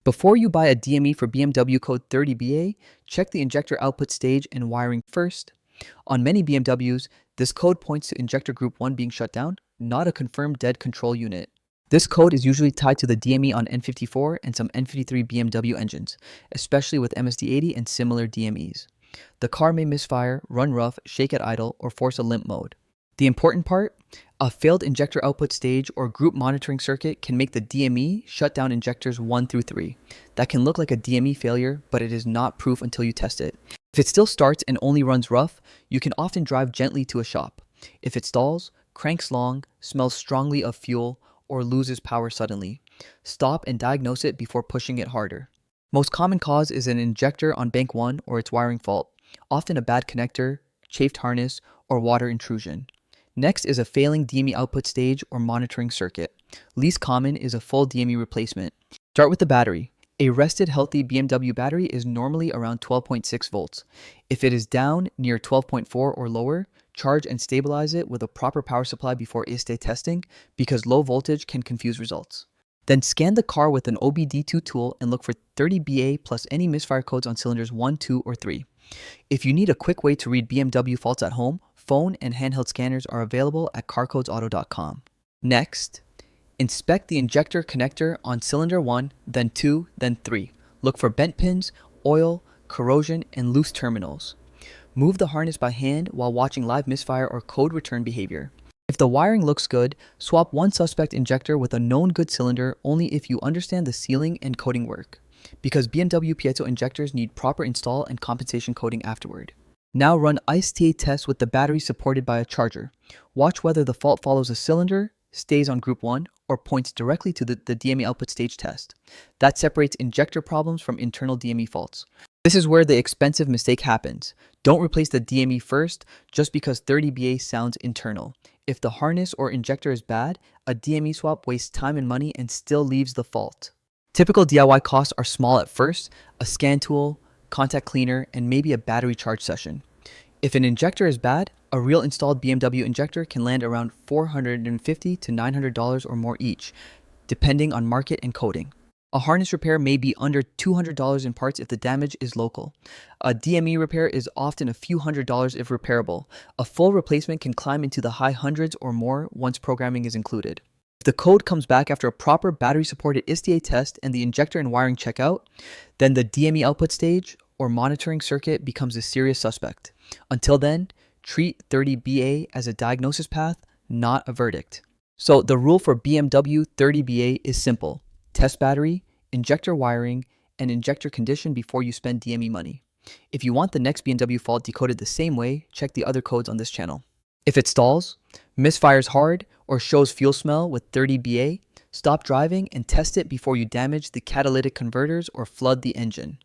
Before you buy a DME for BMW code 30BA, check the injector output stage and wiring first. On many BMWs, this code points to injector group 1 being shut down, not a confirmed dead control unit. This code is usually tied to the DME on N54 and some N53 BMW engines, especially with MSD80 and similar DMEs. The car may misfire, run rough, shake at idle, or force a limp mode. The important part? A failed injector output stage or group monitoring circuit can make the DME shut down injectors 1 through 3. That can look like a DME failure, but it is not proof until you test it. If it still starts and only runs rough, you can often drive gently to a shop. If it stalls, cranks long, smells strongly of fuel, or loses power suddenly, stop and diagnose it before pushing it harder. Most common cause is an injector on bank 1 or its wiring fault, often a bad connector, chafed harness, or water intrusion. Next is a failing DME output stage or monitoring circuit. Least common is a full DME replacement. Start with the battery. A rested healthy BMW battery is normally around 12.6 volts. If it is down near 12.4 or lower, charge and stabilize it with a proper power supply before ISTE testing because low voltage can confuse results. Then scan the car with an OBD2 tool and look for 30BA plus any misfire codes on cylinders 1, 2, or 3. If you need a quick way to read BMW faults at home, phone and handheld scanners are available at carcodesauto.com. Next, inspect the injector connector on cylinder 1, then 2, then 3. Look for bent pins, oil, corrosion, and loose terminals. Move the harness by hand while watching live misfire or code return behavior. If the wiring looks good, swap one suspect injector with a known good cylinder only if you understand the sealing and coating work, because BMW piezo injectors need proper install and compensation coating afterward. Now run ISTA tests with the battery supported by a charger. Watch whether the fault follows a cylinder, stays on group 1, or points directly to the DME output stage test. That separates injector problems from internal DME faults. This is where the expensive mistake happens. Don't replace the DME first just because 30BA sounds internal. If the harness or injector is bad, a DME swap wastes time and money and still leaves the fault. Typical DIY costs are small at first: a scan tool, contact cleaner, and maybe a battery charge session. If an injector is bad, a real installed BMW injector can land around $450 to $900 or more each, depending on market and coating. A harness repair may be under $200 in parts if the damage is local. A DME repair is often a few $100s if repairable. A full replacement can climb into the high hundreds or more once programming is included. If the code comes back after a proper battery-supported ISTA test and the injector and wiring check out, then the DME output stage or monitoring circuit becomes a serious suspect. Until then, treat 30BA as a diagnosis path, not a verdict. So the rule for BMW 30BA is simple: test battery, injector wiring, and injector condition before you spend DME money. If you want the next BMW fault decoded the same way, check the other codes on this channel. If it stalls, misfires hard, or shows fuel smell with 30BA, stop driving and test it before you damage the catalytic converters or flood the engine.